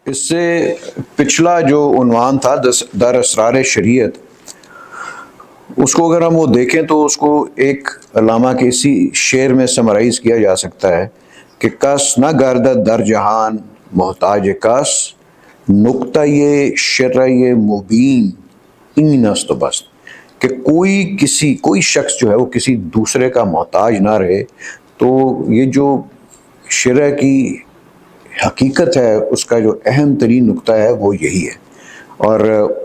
اس سے پچھلا جو عنوان تھا در اسرار شریعت، اس کو اگر ہم وہ دیکھیں تو اس کو ایک علامہ کے اسی شعر میں سمرائز کیا جا سکتا ہے کہ کس نہ گردد در جہان محتاج کس، نقطہ یہ شرع مبین این است و بس، کہ کوئی شخص جو ہے وہ کسی دوسرے کا محتاج نہ رہے. تو یہ جو شرع کی حقیقت ہے، اس کا جو اہم ترین نقطہ ہے وہ یہی ہے. اور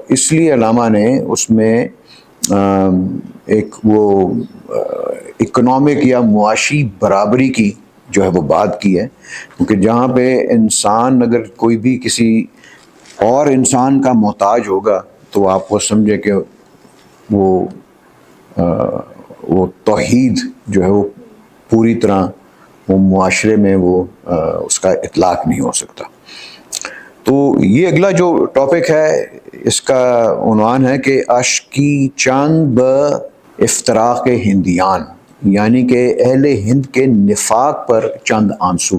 اس لیے علامہ نے اس میں ایک وہ اکنامک یا معاشی برابری کی جو ہے وہ بات کی ہے، کیونکہ جہاں پہ انسان اگر کوئی بھی کسی اور انسان کا محتاج ہوگا تو آپ کو سمجھے کہ وہ توحید جو ہے وہ پوری طرح وہ معاشرے میں وہ اس کا اطلاق نہیں ہو سکتا. تو یہ اگلا جو ٹاپک ہے اس کا عنوان ہے کہ اشکی چند ب افتراق ہندیان، یعنی کہ اہل ہند کے نفاق پر چند آنسو.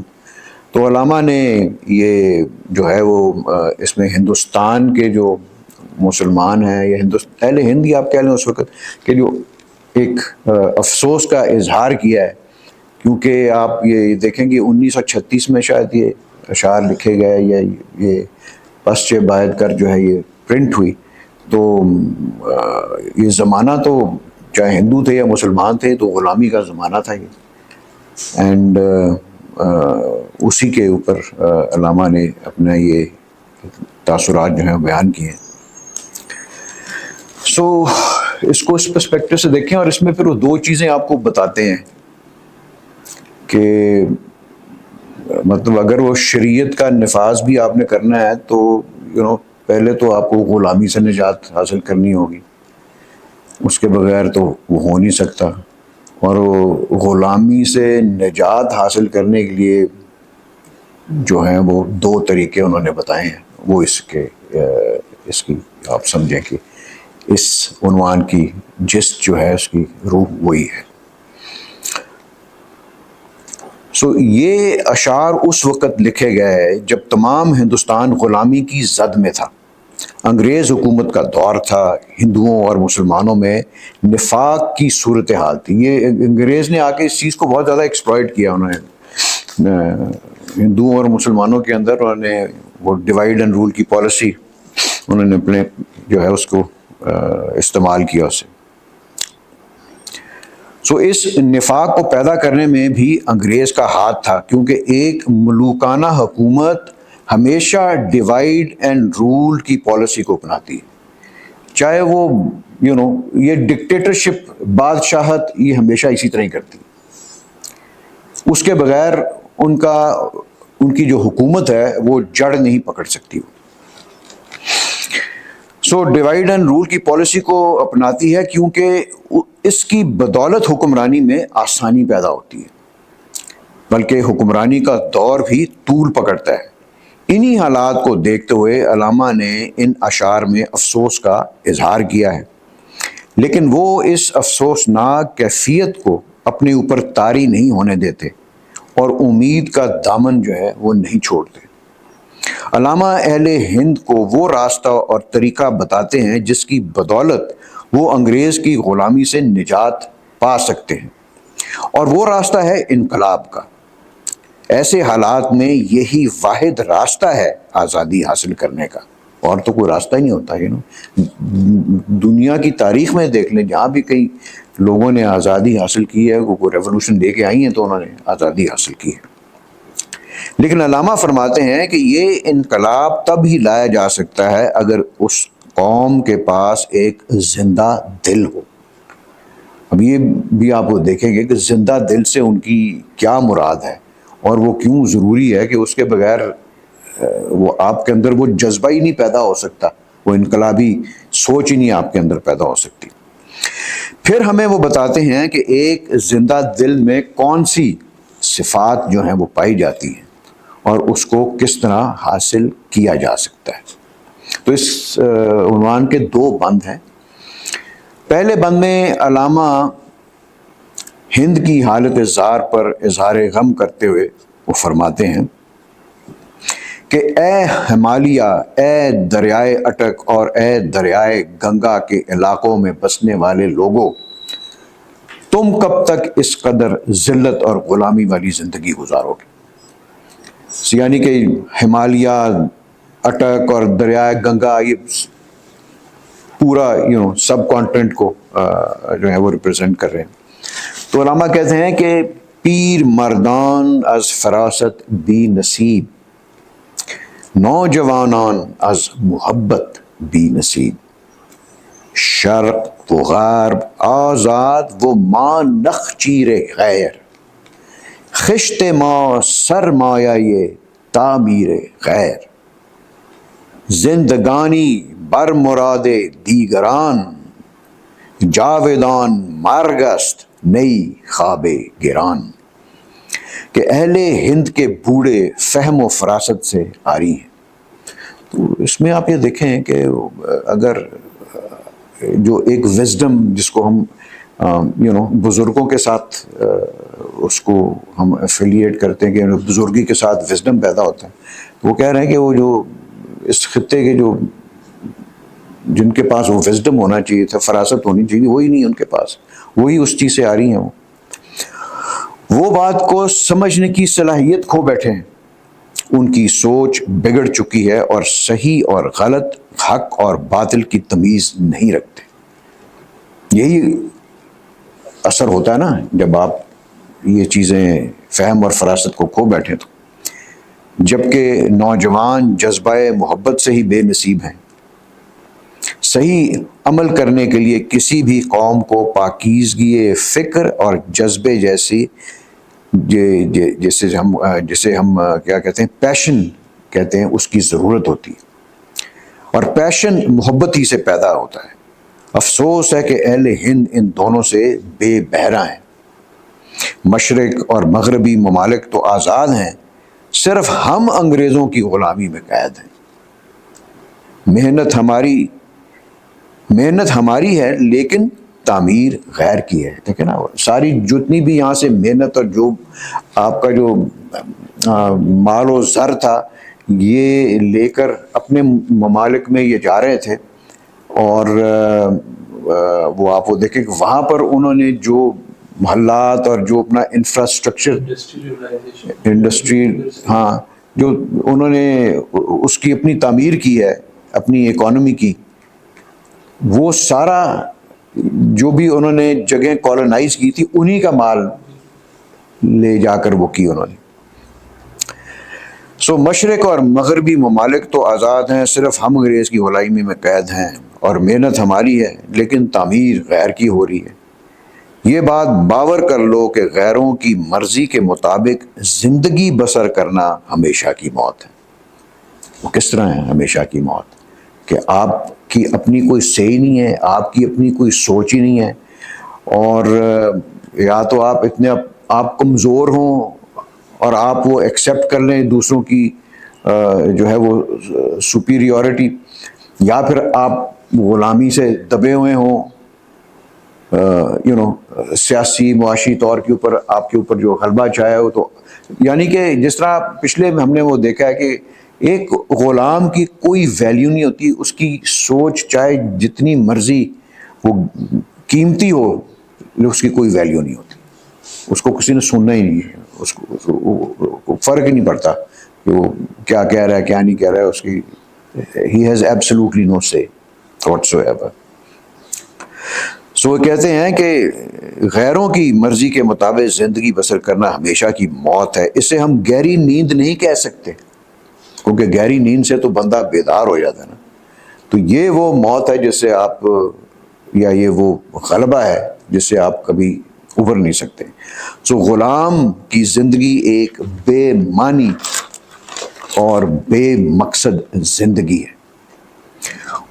تو علامہ نے یہ جو ہے وہ اس میں ہندوستان کے جو مسلمان ہیں یا اہل ہند ہی آپ کہہ لیں اس وقت کہ جو ایک افسوس کا اظہار کیا ہے، کیونکہ آپ یہ دیکھیں گے 1936 میں شاید یہ اشعار لکھے گئے یا یہ پسچے باید کر جو ہے یہ پرنٹ ہوئی. تو یہ زمانہ تو چاہے ہندو تھے یا مسلمان تھے تو غلامی کا زمانہ تھا یہ. اینڈ اسی کے اوپر علامہ نے اپنا یہ تاثرات جو ہیں بیان کیے ہیں. سو اس کو اس پرسپیکٹو سے دیکھیں، اور اس میں پھر وہ دو چیزیں آپ کو بتاتے ہیں کہ مطلب اگر وہ شریعت کا نفاذ بھی آپ نے کرنا ہے تو پہلے تو آپ کو غلامی سے نجات حاصل کرنی ہوگی، اس کے بغیر تو وہ ہو نہیں سکتا. اور وہ غلامی سے نجات حاصل کرنے کے لیے جو ہیں وہ دو طریقے انہوں نے بتائے ہیں. وہ اس کی آپ سمجھیں کہ اس عنوان کی جست جو ہے اس کی روح وہی ہے. سو یہ اشعار اس وقت لکھے گئے جب تمام ہندوستان غلامی کی زد میں تھا، انگریز حکومت کا دور تھا، ہندوؤں اور مسلمانوں میں نفاق کی صورتحال تھی. یہ انگریز نے آ کے اس چیز کو بہت زیادہ ایکسپلائٹ کیا. انہوں نے ہندوؤں اور مسلمانوں کے اندر انہوں نے وہ ڈیوائڈ اینڈ رول کی پالیسی انہوں نے اپنے جو ہے اس کو استعمال کیا اسے. سو اس نفاق کو پیدا کرنے میں بھی انگریز کا ہاتھ تھا، کیونکہ ایک ملوکانہ حکومت ہمیشہ ڈیوائڈ اینڈ رول کی پالیسی کو اپناتی ہے. چاہے وہ یہ ڈکٹیٹرشپ، بادشاہت، یہ ہمیشہ اسی طرح ہی کرتی ہے. اس کے بغیر ان کی جو حکومت ہے وہ جڑ نہیں پکڑ سکتی. سو ڈیوائڈ اینڈ رول کی پالیسی کو اپناتی ہے کیونکہ اس کی بدولت حکمرانی میں آسانی پیدا ہوتی ہے، بلکہ حکمرانی کا دور بھی طول پکڑتا ہے. انہی حالات کو دیکھتے ہوئے علامہ نے ان اشعار میں افسوس کا اظہار کیا ہے، لیکن وہ اس افسوسناک کیفیت کو اپنے اوپر طاری نہیں ہونے دیتے اور امید کا دامن جو ہے وہ نہیں چھوڑتے. علامہ اہل ہند کو وہ راستہ اور طریقہ بتاتے ہیں جس کی بدولت وہ انگریز کی غلامی سے نجات پا سکتے ہیں، اور وہ راستہ ہے انقلاب کا. ایسے حالات میں یہی واحد راستہ ہے آزادی حاصل کرنے کا، اور تو کوئی راستہ ہی نہیں ہوتا. دنیا کی تاریخ میں دیکھ لیں، جہاں بھی کئی لوگوں نے آزادی حاصل کی ہے، وہ ریولوشن دے کے آئی ہیں تو انہوں نے آزادی حاصل کی ہے. لیکن علامہ فرماتے ہیں کہ یہ انقلاب تب ہی لایا جا سکتا ہے اگر اس قوم کے پاس ایک زندہ دل ہو. اب یہ بھی آپ وہ دیکھیں گے کہ زندہ دل سے ان کی کیا مراد ہے، اور وہ کیوں ضروری ہے کہ اس کے بغیر وہ آپ کے اندر وہ جذبہ ہی نہیں پیدا ہو سکتا، وہ انقلابی سوچ ہی نہیں آپ کے اندر پیدا ہو سکتی. پھر ہمیں وہ بتاتے ہیں کہ ایک زندہ دل میں کون سی صفات جو ہیں وہ پائی جاتی ہیں اور اس کو کس طرح حاصل کیا جا سکتا ہے. تو اس عنوان کے دو بند ہیں. پہلے بند میں علامہ ہند کی حالت زار پر اظہار غم کرتے ہوئے وہ فرماتے ہیں کہ اے ہمالیہ، اے دریائے اٹک اور اے دریائے گنگا کے علاقوں میں بسنے والے لوگوں، تم کب تک اس قدر ذلت اور غلامی والی زندگی گزارو گے؟ یعنی کہ ہمالیہ، اٹک اور دریائے گنگا، یہ پورا سب کانٹیننٹ کو جو ہے وہ ریپرزینٹ کر رہے ہیں۔ تو علامہ کہتے ہیں کہ پیر مردان از فراست بی نصیب، نوجوانان از محبت بی نصیب، شرق و غرب آزاد و ما نخچیر غیر، خشت ما سرمایہ تعمیر غیر، زندگانی بر مراد دیگران، جاویدان مرگ است نئی خواب گران، کہ اہل ہند کے بوڑھے فہم و فراست سے عاری ہیں۔ تو اس میں آپ یہ دیکھیں کہ اگر جو ایک وزڈم جس کو ہم بزرگوں کے ساتھ اس کو ہم ایفیلیٹ کرتے ہیں کہ بزرگی کے ساتھ وزڈم پیدا ہوتا ہے، تو وہ کہہ رہے ہیں کہ وہ جو اس خطے کے جو جن کے پاس وہ وزڈم ہونا چاہیے تھا، فراست ہونی چاہیے، وہی نہیں ان کے پاس، وہی اس چیز سے آ رہی ہیں۔ وہ بات کو سمجھنے کی صلاحیت کھو بیٹھے ہیں، ان کی سوچ بگڑ چکی ہے اور صحیح اور غلط، حق اور باطل کی تمیز نہیں رکھتے۔ یہی اثر ہوتا ہے نا جب آپ یہ چیزیں فہم اور فراست کو کھو بیٹھیں تو، جبکہ نوجوان جذبہ محبت سے ہی بے نصیب ہیں۔ صحیح عمل کرنے کے لیے کسی بھی قوم کو پاکیزگی فکر اور جذبے جیسی جسے ہم کیا کہتے ہیں، پیشن کہتے ہیں، اس کی ضرورت ہوتی ہے، اور پیشن محبت ہی سے پیدا ہوتا ہے۔ افسوس ہے کہ اہل ہند ان دونوں سے بے بہرا ہیں۔ مشرق اور مغربی ممالک تو آزاد ہیں، صرف ہم انگریزوں کی غلامی میں قید ہیں۔ محنت ہماری ہے لیکن تعمیر غیر کی ہے۔ دیکھیں نا، ساری جتنی بھی یہاں سے محنت اور جو آپ کا جو مال و زر تھا، یہ لے کر اپنے ممالک میں یہ جا رہے تھے، اور وہ آپ وہ دیکھیں کہ وہاں پر انہوں نے جو محلات اور جو اپنا انفراسٹرکچر، انڈسٹری، ہاں، جو انہوں نے اس کی اپنی تعمیر کی ہے، اپنی اکانومی کی، وہ سارا جو بھی انہوں نے جگہیں کالونائز کی تھی، انہی کا مال لے جا کر وہ کی انہوں نے۔ سو مشرق اور مغربی ممالک تو آزاد ہیں، صرف ہم انگریز کی غلامی میں قید ہیں، اور محنت ہماری ہے لیکن تعمیر غیر کی ہو رہی ہے۔ یہ بات باور کر لو کہ غیروں کی مرضی کے مطابق زندگی بسر کرنا ہمیشہ کی موت ہے۔ وہ کس طرح ہے ہمیشہ کی موت؟ کہ آپ کی اپنی کوئی صحیح نہیں ہے، آپ کی اپنی کوئی سوچ ہی نہیں ہے، اور یا تو آپ کمزور ہوں اور آپ وہ ایکسیپٹ کر لیں دوسروں کی جو ہے وہ سپیریورٹی، یا پھر آپ غلامی سے دبے ہوئے ہوں، سیاسی معاشی طور کے اوپر آپ کے اوپر جو غلبہ چاہے ہو۔ تو یعنی کہ جس طرح پچھلے میں ہم نے وہ دیکھا ہے کہ ایک غلام کی کوئی ویلیو نہیں ہوتی، اس کی سوچ چاہے جتنی مرضی وہ قیمتی ہو، اس کی کوئی ویلیو نہیں ہوتی، اس کو کسی نے سننا ہی نہیں ہے، اس کو فرق ہی نہیں پڑتا کہ وہ کیا کہہ رہا ہے کیا نہیں کہہ رہا ہے، اس کی he has absolutely no say whatsoever۔ سو وہ کہتے ہیں کہ غیروں کی مرضی کے مطابق زندگی بسر کرنا ہمیشہ کی موت ہے۔ اسے ہم گہری نیند نہیں کہہ سکتے، کیونکہ گہری نیند سے تو بندہ بیدار ہو جاتا ہے نا۔ تو یہ وہ موت ہے جس سے آپ، یا یہ وہ غلبہ ہے جس سے آپ کبھی ابھر نہیں سکتے۔ سو غلام کی زندگی ایک بے معنی اور بے مقصد زندگی ہے۔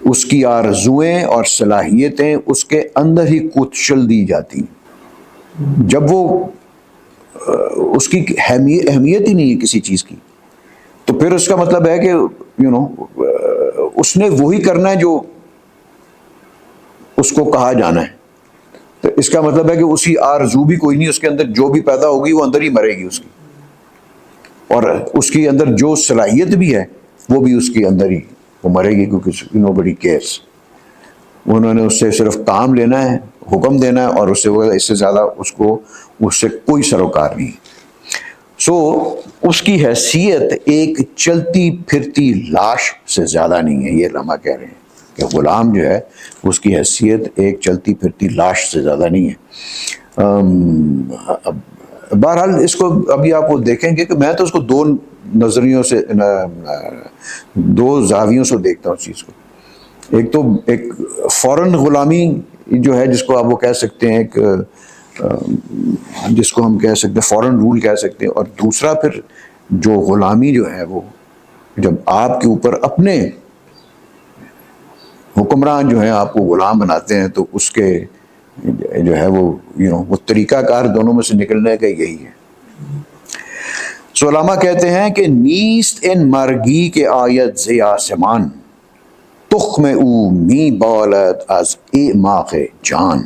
اس کی آرزوئیں اور صلاحیتیں اس کے اندر ہی کچل دی جاتی ہیں۔ جب وہ اس کی اہمیت ہی نہیں ہے کسی چیز کی، تو پھر اس کا مطلب ہے کہ اس نے وہی کرنا ہے جو اس کو کہا جانا ہے۔ تو اس کا مطلب ہے کہ اس کی آرزو بھی کوئی نہیں، اس کے اندر جو بھی پیدا ہوگی وہ اندر ہی مرے گی اس کی۔ اور اس کے اندر جو صلاحیت بھی ہے وہ بھی اس کے اندر ہی وہ مرے گی، کیونکہ نو بڈی کیئرس. انہوں نے اس سے صرف کام لینا ہے، حکم دینا ہے، اور اس سے زیادہ اس سے کوئی سروکار نہیں. سو اس کی حیثیت ایک چلتی پھرتی لاش سے زیادہ نہیں ہے. یہ علماء کہہ رہے ہیں کہ غلام جو ہے اس کی حیثیت ایک چلتی پھرتی لاش سے زیادہ نہیں ہے. بہرحال اس کو ابھی آپ وہ دیکھیں گے کہ میں تو اس کو دو نظریوں سے، دو زاویوں سے دیکھتا ہوں اس چیز کو. ایک تو ایک فوراً غلامی جو ہے جس کو آپ وہ کہہ سکتے ہیں، جس کو ہم کہہ سکتے ہیں فوراً رول کہہ سکتے ہیں، اور دوسرا پھر جو غلامی جو ہے وہ جب آپ کے اوپر اپنے حکمران جو ہیں آپ کو غلام بناتے ہیں تو اس کے جو ہے وہ طریقہ کار دونوں میں سے نکلنے کا یہی ہے. سو علماء کہتے ہیں کہ نیست ان مرگی کے آیت زی آسمان، تخم او می بالد از اعماق جان.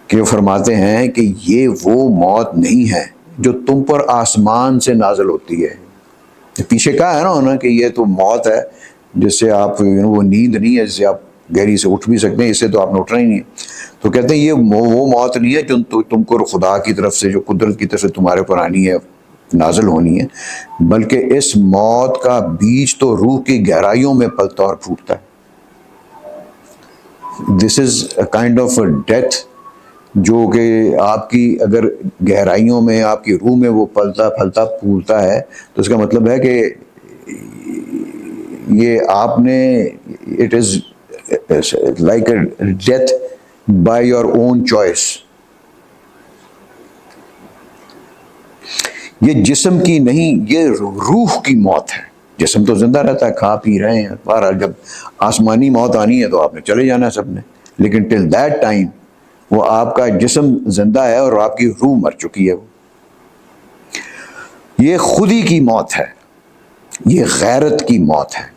کہ وہ فرماتے ہیں کہ یہ وہ موت نہیں ہے جو تم پر آسمان سے نازل ہوتی ہے. پیچھے کہا ہے نا انہوں نے کہ یہ تو موت ہے جس سے آپ وہ نیند نہیں ہے جس سے آپ گہری سے اٹھ بھی سکتے ہیں، اس سے تو آپ نے اٹھنا ہی نہیں ہے. تو کہتے ہیں یہ وہ موت نہیں ہے جو تم کو خدا کی طرف سے، جو قدرت کی طرف سے تمہارے اوپر آنی ہے، نازل ہونی ہے، بلکہ اس موت کا بیج تو روح کی گہرائیوں میں پلتا اور پھوٹتا ہے. دس از اے کائنڈ آف ڈیتھ جو کہ آپ کی اگر گہرائیوں میں آپ کی روح میں وہ پلتا پھلتا پھولتا ہے تو اس کا مطلب ہے کہ یہ آپ نے it is like a death by your own choice. یہ جسم کی نہیں، یہ روح کی موت ہے. جسم تو زندہ رہتا ہے، کھا پی رہے ہیں، بہرحال جب آسمانی موت آنی ہے تو آپ نے چلے جانا ہے سب نے، لیکن ٹل دیٹ ٹائم وہ آپ کا جسم زندہ ہے اور آپ کی روح مر چکی ہے. یہ خودی کی موت ہے، یہ غیرت کی موت ہے.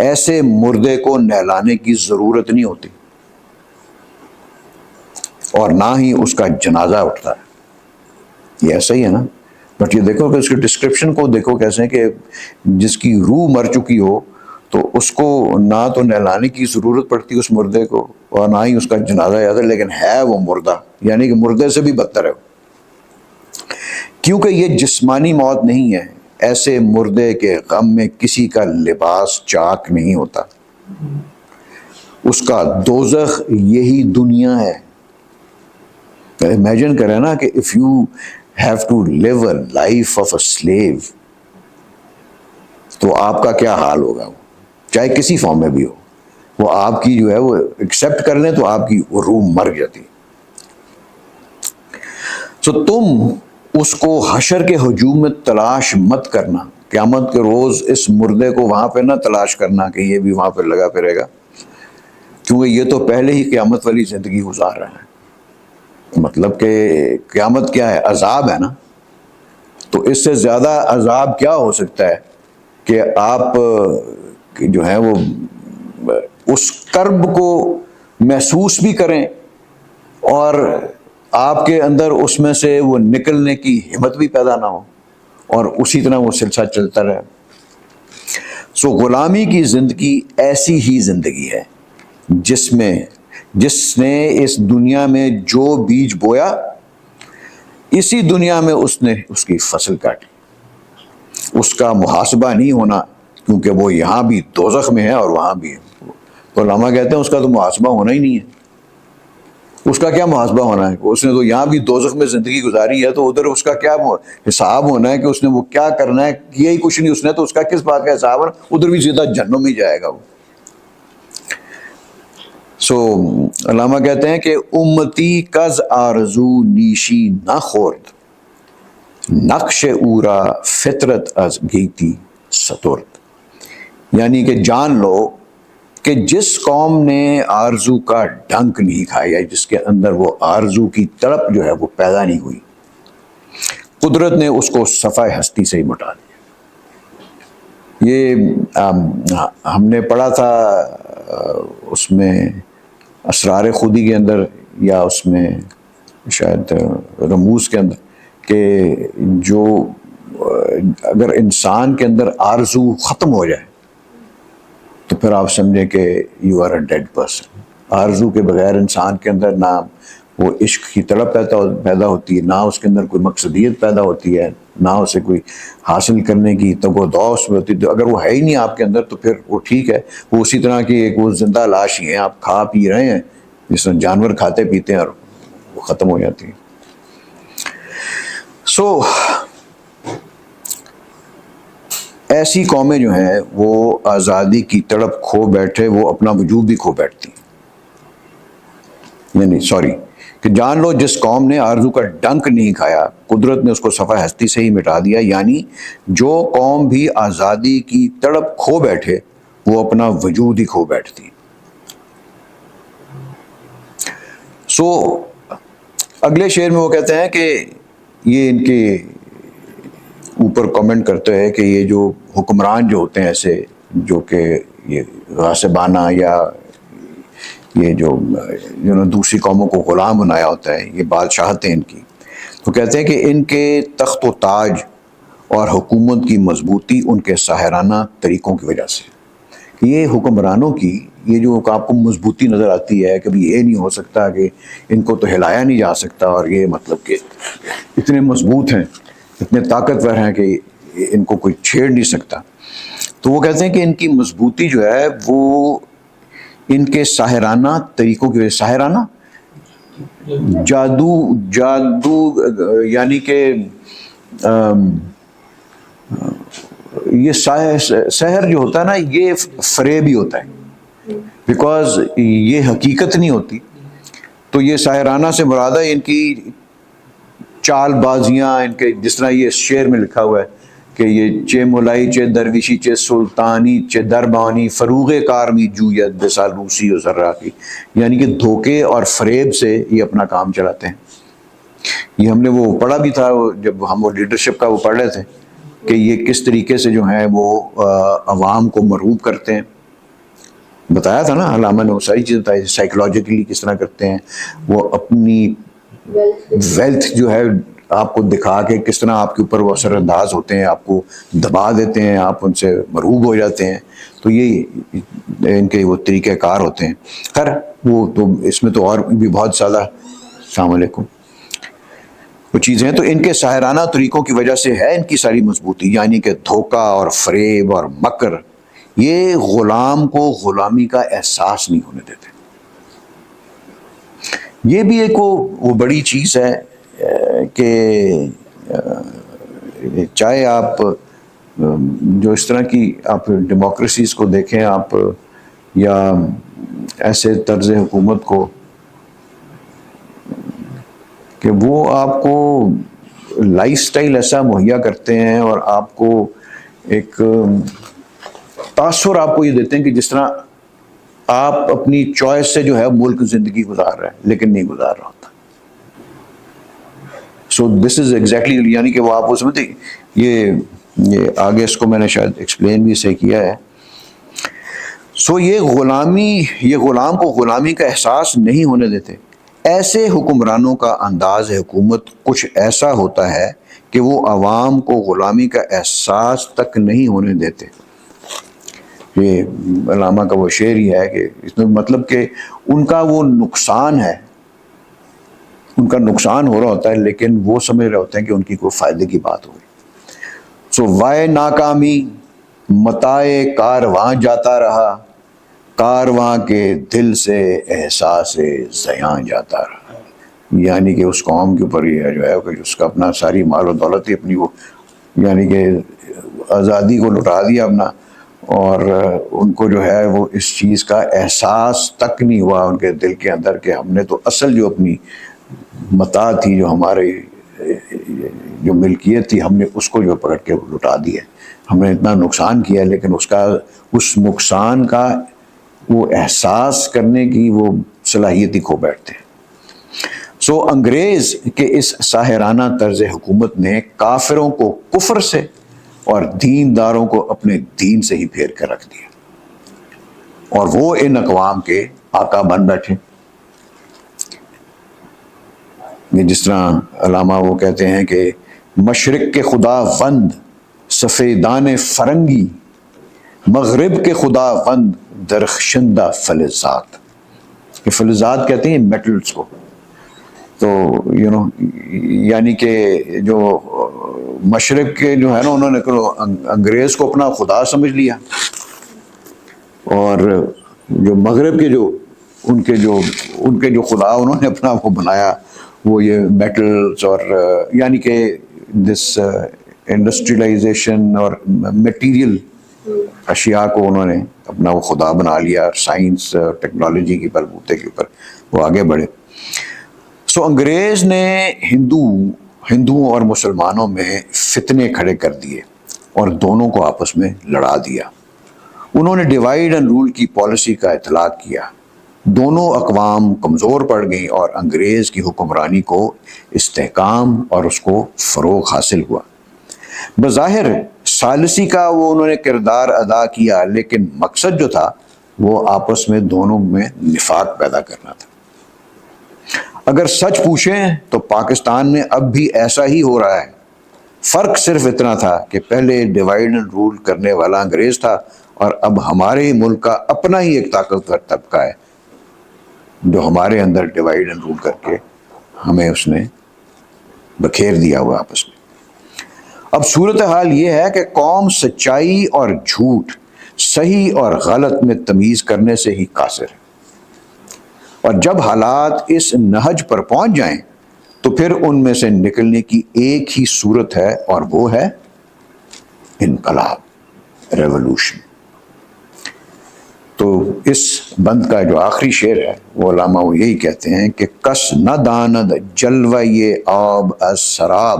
ایسے مردے کو نہلانے کی ضرورت نہیں ہوتی اور نہ ہی اس کا جنازہ اٹھتا ہے. یہ ایسا ہی ہے نا. بٹ یہ دیکھو کہ اس کی ڈسکرپشن کو دیکھو کیسے کہ جس کی روح مر چکی ہو تو اس کو نہ تو نہلانے کی ضرورت پڑتی اس مردے کو اور نہ ہی اس کا جنازہ یاد ہے، لیکن ہے وہ مردہ، یعنی کہ مردے سے بھی بدتر ہے. کیونکہ یہ جسمانی موت نہیں ہے. ایسے مردے کے غم میں کسی کا لباس چاک نہیں ہوتا. اس کا دوزخ یہی دنیا ہے. امیجن کریں نا کہ if you have to live a life of a slave تو آپ کا کیا حال ہوگا، چاہے کسی فارم میں بھی ہو. وہ آپ کی جو ہے وہ ایکسیپٹ کر لیں تو آپ کی وہ روح مر جاتی. تو تم اس کو حشر کے ہجوم میں تلاش مت کرنا. قیامت کے روز اس مردے کو وہاں پہ نہ تلاش کرنا کہ یہ بھی وہاں پہ لگا پھرے گا، کیونکہ یہ تو پہلے ہی قیامت والی زندگی گزار رہا ہے. مطلب کہ قیامت کیا ہے؟ عذاب ہے نا. تو اس سے زیادہ عذاب کیا ہو سکتا ہے کہ آپ جو ہیں وہ اس کرب کو محسوس بھی کریں اور آپ کے اندر اس میں سے وہ نکلنے کی ہمت بھی پیدا نہ ہو اور اسی طرح وہ سلسلہ چلتا رہے. سو غلامی کی زندگی ایسی ہی زندگی ہے جس نے اس دنیا میں جو بیج بویا اسی دنیا میں اس نے اس کی فصل کاٹی. اس کا محاسبہ نہیں ہونا کیونکہ وہ یہاں بھی دوزخ میں ہے اور وہاں بھی ہے. تو علماء کہتے ہیں اس کا تو محاسبہ ہونا ہی نہیں ہے. اس کا کیا محاسبہ ہونا ہے؟ اس نے تو یہاں بھی دوزخ میں زندگی گزاری ہے تو ادھر اس کا کیا حساب ہونا ہے کہ اس نے وہ کیا کرنا ہے؟ یہی کچھ نہیں اس نے، تو اس کا کس بات کا حساب ہے؟ ادھر بھی سیدھا جہنم میں جائے گا وہ. سو علامہ کہتے ہیں کہ امتی کز آرزو نیشی نہ خورد، نقش اورا فطرت از گیتی سترد. یعنی کہ جان لو کہ جس قوم نے آرزو کا ڈنک نہیں کھایا، جس کے اندر وہ آرزو کی تڑپ جو ہے وہ پیدا نہیں ہوئی، قدرت نے اس کو صفحہ ہستی سے ہی مٹا دیا. یہ ہم نے پڑھا تھا اس میں اسرار خودی کے اندر یا اس میں شاید رموز کے اندر کہ جو اگر انسان کے اندر آرزو ختم ہو جائے تو پھر آپ سمجھیں کہ you are a dead person. آرزو کے بغیر انسان کے اندر نہ وہ عشق کی طلب پیدا ہوتی ہے، نہ اس کے اندر کوئی مقصدیت پیدا ہوتی ہے، نہ اسے کوئی حاصل کرنے کی تگودو اس میں ہوتی ہے. اگر وہ ہے ہی نہیں آپ کے اندر تو پھر وہ ٹھیک ہے، وہ اسی طرح کی ایک وہ زندہ لاش ہی ہیں، آپ کھا پی رہے ہیں جس طرح جانور کھاتے پیتے ہیں اور وہ ختم ہو جاتی ہیں. سو ایسی قومیں جو ہیں وہ آزادی کی تڑپ کھو بیٹھے وہ اپنا وجود بھی کھو بیٹھتی. نہیں سوری، کہ جان لو جس قوم نے آرزو کا ڈنک نہیں کھایا قدرت نے اس کو صفحہ ہستی سے ہی مٹا دیا. یعنی جو قوم بھی آزادی کی تڑپ کھو بیٹھے وہ اپنا وجود ہی کھو بیٹھتی. سو اگلے شعر میں وہ کہتے ہیں کہ یہ ان کے اوپر کامنٹ کرتے ہیں کہ یہ جو حکمران جو ہوتے ہیں ایسے جو کہ یہ غاصبانہ یا یہ جو دوسری قوموں کو غلام بنایا ہوتا ہے، یہ بادشاہتیں ان کی، تو کہتے ہیں کہ ان کے تخت و تاج اور حکومت کی مضبوطی ان کے ساحرانہ طریقوں کی وجہ سے. یہ حکمرانوں کی یہ جو آپ کو مضبوطی نظر آتی ہے، کبھی یہ نہیں ہو سکتا کہ ان کو تو ہلایا نہیں جا سکتا، اور یہ مطلب کہ اتنے مضبوط ہیں، اتنے طاقتور ہیں کہ ان کو کوئی چھیڑ نہیں سکتا. تو وہ کہتے ہیں کہ ان کی مضبوطی جو ہے وہ ان کے ساحرانہ طریقوں کی وجہ سے. ساحرانہ جادو یعنی کہ یہ سحر جو ہوتا ہے نا، یہ فریب ہی ہوتا ہے، بیکاز یہ حقیقت نہیں ہوتی. تو یہ ساحرانہ سے مراد ہے ان کی چال بازیاں، ان کے جس طرح یہ شعر میں لکھا ہوا ہے کہ یہ چے مولائی چے درویشی چے سلطانی چے دربانی فروغ کارمی جویت بسالوسی و ذراقی. یعنی کہ دھوکے اور فریب سے یہ اپنا کام چلاتے ہیں. یہ ہم نے وہ پڑھا بھی تھا جب ہم وہ لیڈرشپ کا وہ پڑھ رہے تھے کہ یہ کس طریقے سے جو ہیں وہ عوام کو مرعوب کرتے ہیں. بتایا تھا نا علامہ نے وہ ساری چیزیں بتائی، سائیکولوجیکلی کس طرح کرتے ہیں. وہ اپنی ویلتھ جو ہے آپ کو دکھا کے کس طرح آپ کے اوپر وہ اثر انداز ہوتے ہیں، آپ کو دبا دیتے ہیں، آپ ان سے مرعوب ہو جاتے ہیں. تو یہ ان کے وہ طریقہ کار ہوتے ہیں. خیر وہ تو اس میں تو اور بھی بہت زیادہ السلام علیکم وہ چیزیں ہیں. تو ان کے ساحرانہ طریقوں کی وجہ سے ہے ان کی ساری مضبوطی، یعنی کہ دھوکہ اور فریب اور مکر یہ غلام کو غلامی کا احساس نہیں ہونے دیتے. یہ بھی ایک وہ بڑی چیز ہے کہ چاہے آپ جو اس طرح کی آپ ڈیموکریسیز کو دیکھیں آپ، یا ایسے طرز حکومت کو، کہ وہ آپ کو لائف سٹائل ایسا مہیا کرتے ہیں اور آپ کو ایک تاثر آپ کو یہ دیتے ہیں کہ جس طرح آپ اپنی چوائس سے جو ہے ملک زندگی گزار رہے ہیں، لیکن نہیں گزار رہا ہوتا. سو دس از ایگزیکٹلی، یعنی کہ وہ آپ کو سمجھتے یہ آگے اس کو میں نے شاید ایکسپلین بھی صحیح کیا ہے. سو یہ غلام کو غلامی کا احساس نہیں ہونے دیتے. ایسے حکمرانوں کا انداز حکومت کچھ ایسا ہوتا ہے کہ وہ عوام کو غلامی کا احساس تک نہیں ہونے دیتے. یہ علامہ کا وہ شعر ہی ہے کہ اس میں مطلب کہ ان کا وہ نقصان ہے، ان کا نقصان ہو رہا ہوتا ہے، لیکن وہ سمجھ رہے ہوتے ہیں کہ ان کی کوئی فائدے کی بات ہو رہی. سو وائے ناکامی متائے کارواں جاتا رہا، کارواں کے دل سے احساس زیاں جاتا رہا. یعنی کہ اس قوم کے اوپر یہ جو ہے کہ اس کا اپنا ساری مال و دولت ہی اپنی وہ یعنی کہ آزادی کو لٹا دیا اپنا، اور ان کو جو ہے وہ اس چیز کا احساس تک نہیں ہوا ان کے دل کے اندر کہ ہم نے تو اصل جو اپنی متاع تھی، جو ہمارے جو ملکیت تھی، ہم نے اس کو جو پکڑ کے لٹا دیا. ہم نے اتنا نقصان کیا، لیکن اس نقصان کا وہ احساس کرنے کی وہ صلاحیت ہی کھو بیٹھتے ہیں. سو انگریز کے اس ساحرانہ طرز حکومت نے کافروں کو کفر سے اور دینداروں کو اپنے دین سے ہی پھیر کر رکھ دیا، اور وہ ان اقوام کے آقا بن بیٹھے. جس طرح علامہ وہ کہتے ہیں کہ مشرق کے خدا وند سفیدان فرنگی، مغرب کے خدا وند درخشندہ فلزات. یہ فلزات کہتے ہیں میٹلز کو. تو یعنی کہ جو مشرق کے جو ہے نا انہوں نے انگریز کو اپنا خدا سمجھ لیا، اور جو مغرب کے جو ان کے جو خدا انہوں نے اپنا وہ بنایا وہ یہ میٹلز، اور یعنی کہ دس انڈسٹریلائزیشن اور میٹیریل اشیاء کو انہوں نے اپنا وہ خدا بنا لیا. سائنس ٹیکنالوجی کی بلبوتے کے اوپر وہ آگے بڑھے. سو انگریز نے ہندوؤں اور مسلمانوں میں فتنے کھڑے کر دیے اور دونوں کو آپس میں لڑا دیا. انہوں نے ڈیوائیڈ اینڈ رول کی پالیسی کا اطلاق کیا. دونوں اقوام کمزور پڑ گئیں اور انگریز کی حکمرانی کو استحکام اور اس کو فروغ حاصل ہوا. بظاہر ثالثی کا وہ انہوں نے کردار ادا کیا، لیکن مقصد جو تھا وہ آپس میں دونوں میں نفاق پیدا کرنا تھا. اگر سچ پوچھیں تو پاکستان میں اب بھی ایسا ہی ہو رہا ہے. فرق صرف اتنا تھا کہ پہلے ڈیوائیڈ اینڈ رول کرنے والا انگریز تھا، اور اب ہمارے ملک کا اپنا ہی ایک طاقتور طبقہ ہے جو ہمارے اندر ڈیوائیڈ اینڈ رول کر کے ہمیں اس نے بکھیر دیا ہوا آپس میں. اب صورتحال یہ ہے کہ قوم سچائی اور جھوٹ، صحیح اور غلط میں تمیز کرنے سے ہی قاصر ہے، اور جب حالات اس نہج پر پہنچ جائیں تو پھر ان میں سے نکلنے کی ایک ہی صورت ہے، اور وہ ہے انقلاب، ریولوشن. تو اس بند کا جو آخری شعر ہے وہ علامہ وہ یہی کہتے ہیں کہ کس نہ داند جلوہ آب از سراب،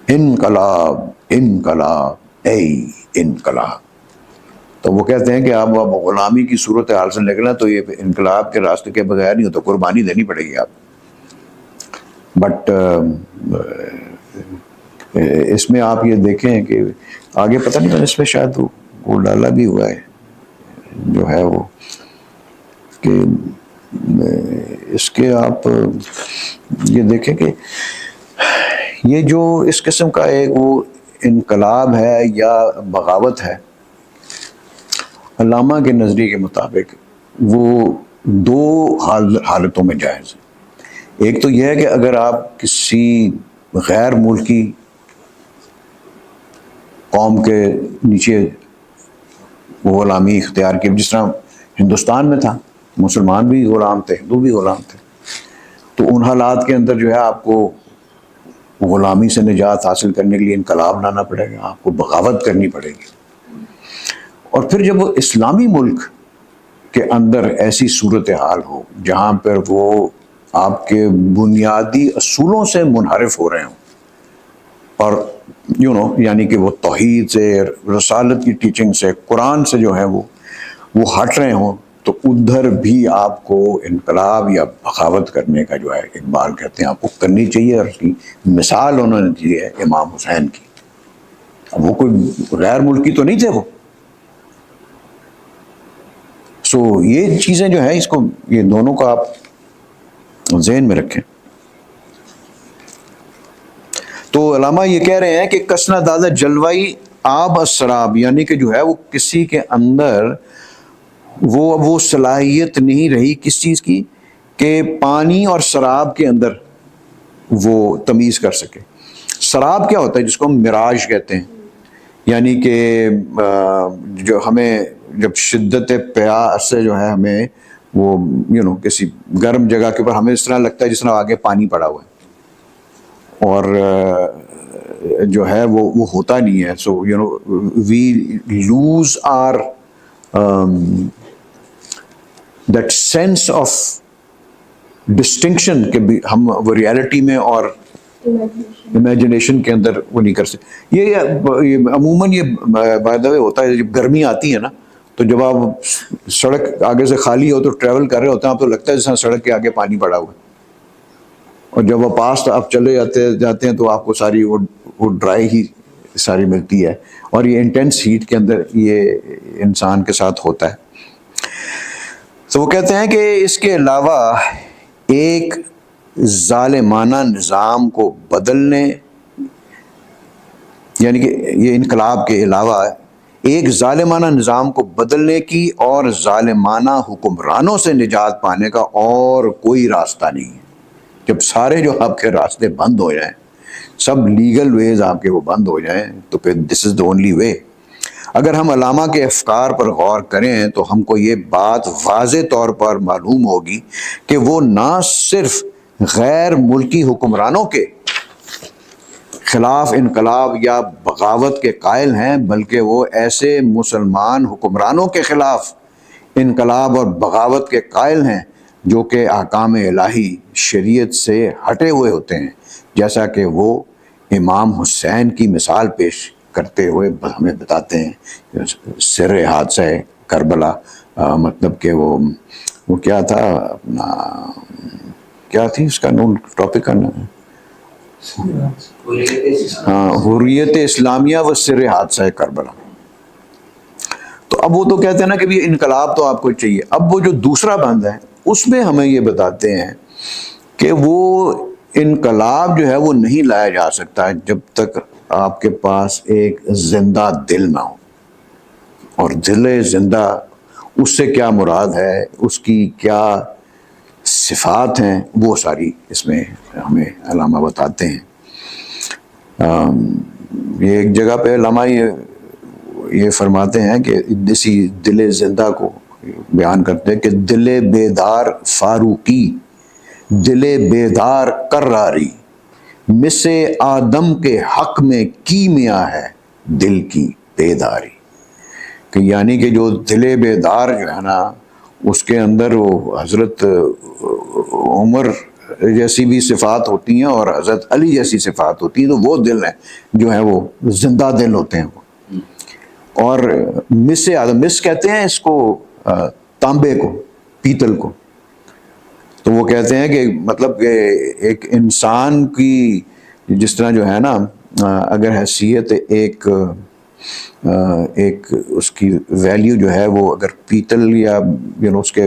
انقلاب انقلاب ای انقلاب. تو وہ کہتے ہیں کہ آپ غلامی کی صورت حال سے نکلنا تو یہ انقلاب کے راستے کے بغیر نہیں ہوتا، قربانی دینی پڑے گی آپ. بٹ اس میں آپ یہ دیکھیں کہ آگے پتہ نہیں میں اس میں شاید وہ ڈالا بھی ہوا ہے جو ہے وہ کہ اس کے آپ یہ دیکھیں کہ یہ جو اس قسم کا ایک وہ انقلاب ہے یا بغاوت ہے، علامہ کے نظریے کے مطابق وہ دو حالتوں میں جائز ہے. ایک تو یہ ہے کہ اگر آپ کسی غیر ملکی قوم کے نیچے غلامی اختیار کی، جس طرح ہندوستان میں تھا، مسلمان بھی غلام تھے، ہندو بھی غلام تھے، تو ان حالات کے اندر جو ہے آپ کو غلامی سے نجات حاصل کرنے کے لیے انقلاب لانا پڑے گا، آپ کو بغاوت کرنی پڑے گی. اور پھر جب وہ اسلامی ملک کے اندر ایسی صورتحال ہو جہاں پر وہ آپ کے بنیادی اصولوں سے منحرف ہو رہے ہوں، اور یعنی کہ وہ توحید سے، رسالت کی ٹیچنگ سے، قرآن سے جو ہے وہ ہٹ رہے ہوں، تو ادھر بھی آپ کو انقلاب یا بغاوت کرنے کا جو ہے اقبال کہتے ہیں آپ کو کرنی چاہیے. اور اس کی مثال انہوں نے دی ہے امام حسین کی. اب وہ کوئی غیر ملکی تو نہیں تھے وہ. سو یہ چیزیں جو ہیں اس کو یہ دونوں کو آپ ذہن میں رکھیں. تو علامہ یہ کہہ رہے ہیں کہ کسنا دادا جلوائی آب اسراب، یعنی کہ جو ہے وہ کسی کے اندر وہ صلاحیت نہیں رہی کس چیز کی کہ پانی اور سراب کے اندر وہ تمیز کر سکے. سراب کیا ہوتا ہے؟ جس کو ہم مراج کہتے ہیں، یعنی کہ جو ہمیں جب شدت پیاس سے جو ہے ہمیں وہ کسی گرم جگہ کے اوپر ہمیں اس طرح لگتا ہے جس طرح آگے پانی پڑا ہوا ہے، اور جو ہے وہ ہوتا نہیں ہے. So we lose our that sense of distinction کہ ہم وہ ریالٹی میں اور امیجنیشن کے اندر وہ نہیں کر سکتے. یہ عموماً یہ بائی دا وے ہوتا ہے جب گرمی آتی ہے نا، تو جب آپ سڑک آگے سے خالی ہو تو ٹریول کر رہے ہوتے ہیں آپ تو لگتا ہے جیسے سڑک کے آگے پانی پڑا ہوا ہے، اور جب وہ پاس آپ چلے جاتے ہیں تو آپ کو ساری وہ ڈرائی ہی ساری ملتی ہے. اور یہ انٹینس ہیٹ کے اندر یہ انسان کے ساتھ ہوتا ہے. تو وہ کہتے ہیں کہ اس کے علاوہ ایک ظالمانہ نظام کو بدلنے یعنی کہ یہ انقلاب کے علاوہ ایک ظالمانہ نظام کو بدلنے کی اور ظالمانہ حکمرانوں سے نجات پانے کا اور کوئی راستہ نہیں ہے۔ جب سارے جو آپ کے راستے بند ہو جائیں، سب لیگل ویز آپ کے وہ بند ہو جائیں، تو پھر دس از دا اونلی وے۔ اگر ہم علامہ کے افکار پر غور کریں تو ہم کو یہ بات واضح طور پر معلوم ہوگی کہ وہ نہ صرف غیر ملکی حکمرانوں کے خلاف انقلاب یا بغاوت کے قائل ہیں، بلکہ وہ ایسے مسلمان حکمرانوں کے خلاف انقلاب اور بغاوت کے قائل ہیں جو کہ احکام الہی شریعت سے ہٹے ہوئے ہوتے ہیں، جیسا کہ وہ امام حسین کی مثال پیش کرتے ہوئے ہمیں بتاتے ہیں۔ سر حادثہ کربلا، مطلب کہ وہ کیا تھا، اپنا کیا تھی اس کا نون ٹاپک کا نام، ہاں، حریت اسلامیہ و سر حادثہ کربلا۔ تو اب وہ تو کہتے ہیں نا کہ بھی انقلاب تو آپ کو چاہیے۔ اب وہ جو دوسرا بند ہے اس میں ہمیں یہ بتاتے ہیں کہ وہ انقلاب جو ہے وہ نہیں لایا جا سکتا جب تک آپ کے پاس ایک زندہ دل نہ ہو۔ اور دل زندہ، اس سے کیا مراد ہے، اس کی کیا صفات ہیں، وہ ساری اس میں ہمیں علامہ بتاتے ہیں۔ یہ ایک جگہ پہ علامہ یہ فرماتے ہیں کہ اسی دل زندہ کو بیان کرتے ہیں کہ دل بیدار فاروقی، دل بیدار قراری، مس آدم کے حق میں کیمیا ہے دل کی بیداری۔ کہ یعنی کہ جو دل بیدار جو ہے نا، اس کے اندر وہ حضرت عمر جیسی بھی صفات ہوتی ہیں اور حضرت علی جیسی صفات ہوتی ہیں، تو وہ دل ہیں جو ہیں وہ زندہ دل ہوتے ہیں۔ اور مس آدم، مس کہتے ہیں اس کو تانبے کو، پیتل کو۔ تو وہ کہتے ہیں کہ مطلب کہ ایک انسان کی جس طرح جو ہے نا، اگر حیثیت ایک اس کی ویلیو جو ہے وہ اگر پیتل یا اس کے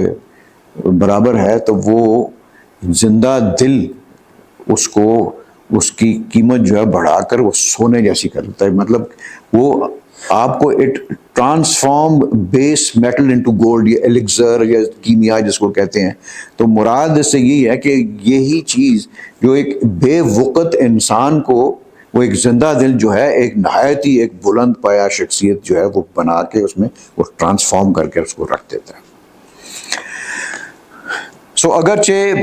برابر ہے، تو وہ زندہ دل اس کو، اس کی قیمت جو ہے بڑھا کر وہ سونے جیسی کر دیتا ہے۔ مطلب وہ آپ کو it transform base metal into gold, یہ ایلیکزر یا کیمیا جس کو کہتے ہیں۔ تو مراد اس سے یہی ہے کہ یہی چیز جو ایک بے وقت انسان کو، وہ ایک زندہ دل جو ہے ایک نہایت ہی ایک بلند پایا شخصیت جو ہے وہ بنا کے اس میں وہ ٹرانسفارم کر کے اس کو رکھ دیتا ہے۔ اگرچہ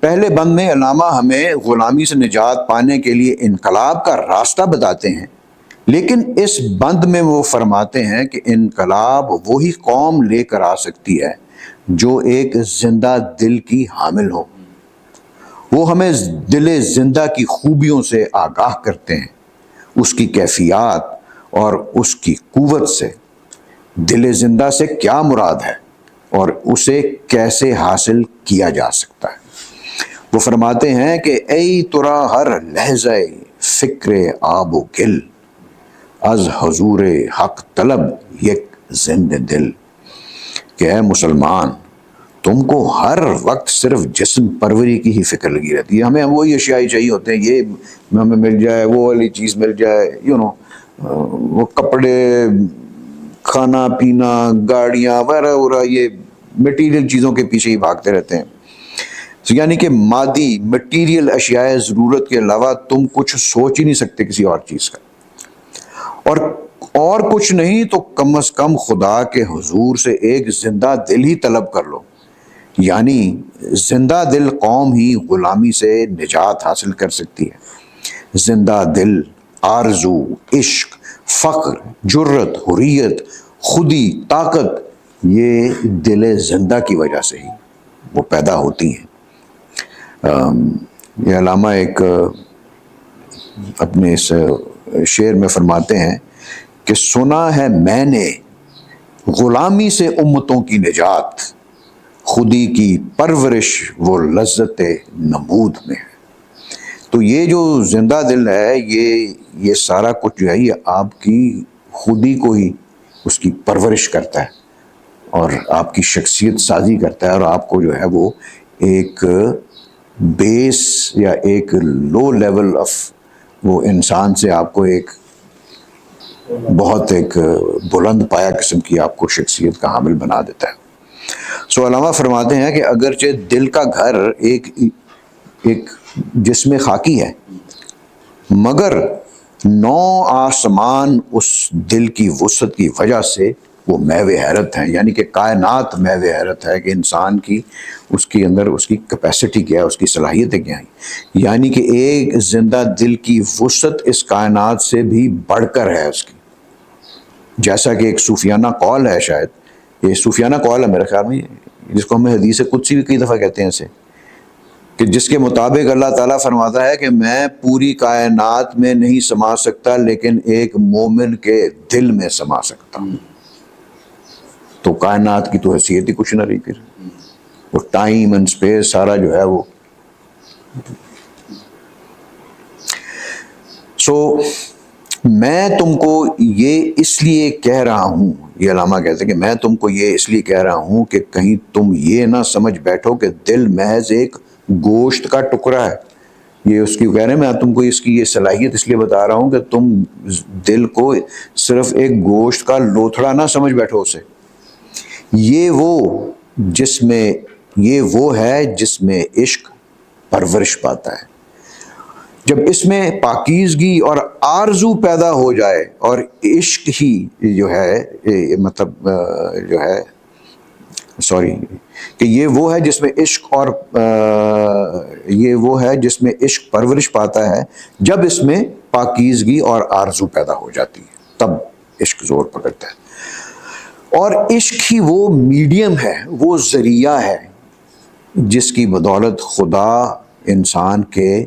پہلے بند میں علامہ ہمیں غلامی سے نجات پانے کے لیے انقلاب کا راستہ بتاتے ہیں، لیکن اس بند میں وہ فرماتے ہیں کہ انقلاب وہی قوم لے کر آ سکتی ہے جو ایک زندہ دل کی حامل ہو۔ وہ ہمیں دل زندہ کی خوبیوں سے آگاہ کرتے ہیں، اس کی کیفیات اور اس کی قوت سے۔ دل زندہ سے کیا مراد ہے اور اسے کیسے حاصل کیا جا سکتا ہے؟ وہ فرماتے ہیں کہ ای ترا ہر لحظہ فکر آب و گل، از حضور حق طلب یک زند دل۔ کہ اے مسلمان، تم کو ہر وقت صرف جسم پروری کی ہی فکر لگی رہتی ہے۔ ہمیں وہی اشیاء چاہیے ہوتے ہیں، یہ ہمیں مل جائے، وہ والی چیز مل جائے، وہ کپڑے، کھانا پینا، گاڑیاں وغیرہ وغیرہ، یہ مٹیریل چیزوں کے پیچھے ہی بھاگتے رہتے ہیں۔ یعنی کہ مادی مٹیریل اشیاء ضرورت کے علاوہ تم کچھ سوچ ہی نہیں سکتے کسی اور چیز کا، اور کچھ نہیں تو کم از کم خدا کے حضور سے ایک زندہ دل ہی طلب کر لو۔ یعنی زندہ دل قوم ہی غلامی سے نجات حاصل کر سکتی ہے۔ زندہ دل، آرزو، عشق، فخر، جرت، حریت، خودی، طاقت، یہ دل زندہ کی وجہ سے ہی وہ پیدا ہوتی ہیں۔ یہ علامہ ایک اپنے اس شعر میں فرماتے ہیں کہ سنا ہے میں نے غلامی سے امتوں کی نجات، خودی کی پرورش وہ لذت نمود میں ہے۔ تو یہ جو زندہ دل ہے، یہ سارا کچھ جو ہے یہ آپ کی خودی کو ہی اس کی پرورش کرتا ہے اور آپ کی شخصیت سازی کرتا ہے، اور آپ کو جو ہے وہ ایک بیس یا ایک لو لیول آف وہ انسان سے آپ کو ایک بہت ایک بلند پایا قسم کی آپ کو شخصیت کا حامل بنا دیتا ہے۔ سو علامہ فرماتے ہیں کہ اگرچہ دل کا گھر ایک جسم خاکی ہے، مگر 9 آسمان اس دل کی وسعت کی وجہ سے وہ محو حیرت ہیں، یعنی کہ کائنات محو حیرت ہے کہ انسان کی اس کے اندر اس کی کیپیسٹی کیا ہے، اس کی صلاحیتیں کیا ہیں، یعنی کہ ایک زندہ دل کی وسعت اس کائنات سے بھی بڑھ کر ہے اس کی۔ جیسا کہ ایک صوفیانہ قول ہے، شاید یہ صوفیانہ قول ہے میرے خیال میں، جس کو ہمیں حدیث قدسی بھی کئی دفعہ کہتے ہیں اسے، کہ جس کے مطابق اللہ تعالیٰ فرماتا ہے کہ میں پوری کائنات میں نہیں سما سکتا لیکن ایک مومن کے دل میں سما سکتا ہوں۔ تو کائنات کی تو حیثیت ہی کچھ نہ رہی، پھر وہ ٹائم اینڈ اسپیس سارا جو ہے وہ۔ میں تم کو یہ اس لیے کہہ رہا ہوں، یہ علامہ کہتے ہیں کہ میں تم کو یہ اس لیے کہہ رہا ہوں کہ کہیں تم یہ نہ سمجھ بیٹھو کہ دل محض ایک گوشت کا ٹکڑا ہے۔ یہ اس کی کہہ رہے ہیں، میں تم کو اس کی یہ صلاحیت اس لیے بتا رہا ہوں کہ تم دل کو صرف ایک گوشت کا لوتھڑا نہ سمجھ بیٹھو اسے۔ یہ وہ ہے جس میں عشق پرورش پاتا ہے۔ جب اس میں پاکیزگی اور آرزو پیدا ہو جائے، اور عشق ہی جو ہے مطلب جو ہے کہ یہ وہ ہے جس میں عشق اور یہ وہ ہے جس میں عشق پرورش پاتا ہے، جب اس میں پاکیزگی اور آرزو پیدا ہو جاتی ہے تب عشق زور پکڑتا ہے۔ اور عشق ہی وہ میڈیم ہے، وہ ذریعہ ہے جس کی بدولت خدا انسان کے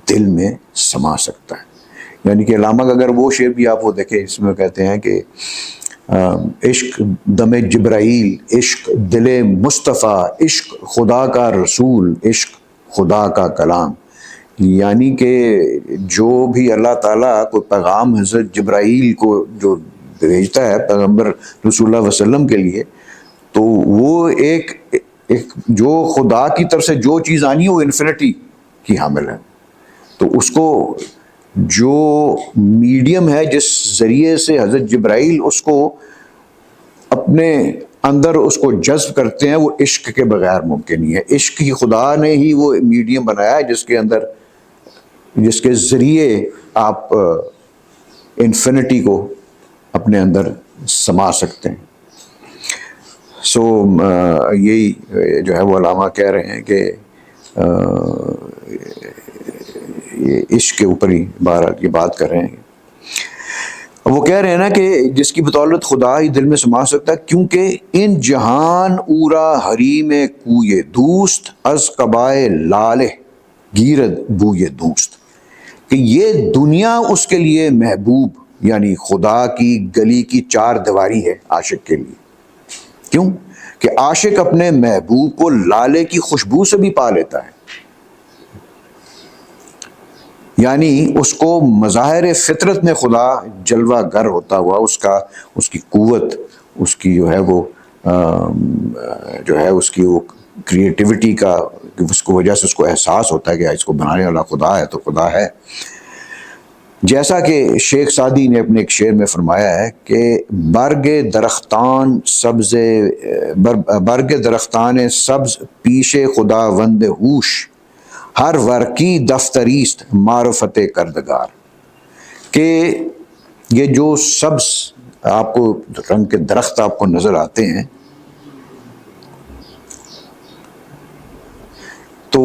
دل میں سما سکتا ہے۔ یعنی کہ علامہ کا اگر وہ شعر بھی آپ وہ دیکھیں، اس میں کہتے ہیں کہ عشق دم جبرائیل، عشق دل مصطفیٰ، عشق خدا کا رسول، عشق خدا کا کلام۔ یعنی کہ جو بھی اللہ تعالیٰ کو پیغام حضرت جبرائیل کو جو بھیجتا ہے پیغمبر رسول اللہ علیہ وسلم کے لیے، تو وہ ایک جو خدا کی طرف سے جو چیز آنی ہے وہ انفینٹی کی حامل ہے۔ تو اس کو جو میڈیم ہے جس ذریعے سے حضرت جبرائیل اس کو اپنے اندر اس کو جذب کرتے ہیں، وہ عشق کے بغیر ممکن نہیں ہے۔ عشق ہی خدا نے ہی وہ میڈیم بنایا ہے جس کے ذریعے آپ انفینٹی کو اپنے اندر سما سکتے ہیں۔ یہی جو ہے وہ علامہ کہہ رہے ہیں کہ یہ عشق کے اوپر ہی یہ بات کر رہے ہیں۔ وہ کہہ رہے ہیں نا کہ جس کی بدولت خدا ہی دل میں سما سکتا ہے، کیونکہ ان جہان اورا حریم کوئے دوست، از قبائے لالے گیرد بوئے دوست، کہ یہ دنیا اس کے لیے محبوب یعنی خدا کی گلی کی 4 دیواری ہے عاشق کے لیے۔ کیوں؟ کہ عاشق اپنے محبوب کو لالے کی خوشبو سے بھی پا لیتا ہے، یعنی اس کو مظاہر فطرت میں خدا جلوہ گر ہوتا ہوا اس کی قوت، اس کی جو ہے وہ اس کی وہ کریٹیوٹی کا، اس کو وجہ سے اس کو احساس ہوتا ہے کہ اس کو بنانے والا خدا ہے تو خدا ہے۔ جیسا کہ شیخ سعدی نے اپنے ایک شعر میں فرمایا ہے کہ برگ درختان سبز پیش خدا وند ہوش، ہر ورکی دفتریست معرفت کردگار، کہ یہ جو سبز آپ کو رنگ کے درخت آپ کو نظر آتے ہیں، تو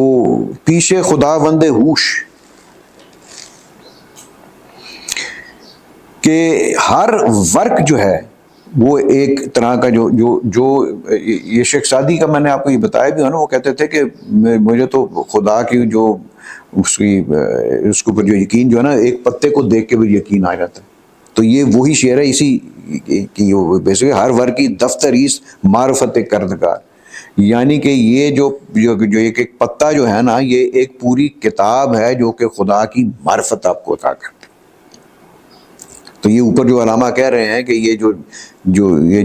پیش خدا وند ہوش، کہ ہر ورک جو ہے وہ ایک طرح کا جو یہ شیخ سعدی کا میں نے آپ کو یہ بتایا بھی ہے نا، وہ کہتے تھے کہ مجھے تو خدا کی جو اس کے اوپر جو یقین جو ہے نا، ایک پتے کو دیکھ کے بھی یقین آ جاتا ہے۔ تو یہ وہی شعر ہے اسی کی، بیسیکلی ہر ورک کی دفتریس معرفت کردگار، یعنی کہ یہ جو ایک پتا جو ہے نا، یہ ایک پوری کتاب ہے جو کہ خدا کی معرفت آپ کو عطا کرتی۔ تو یہ اوپر جو علامہ کہہ رہے ہیں کہ یہ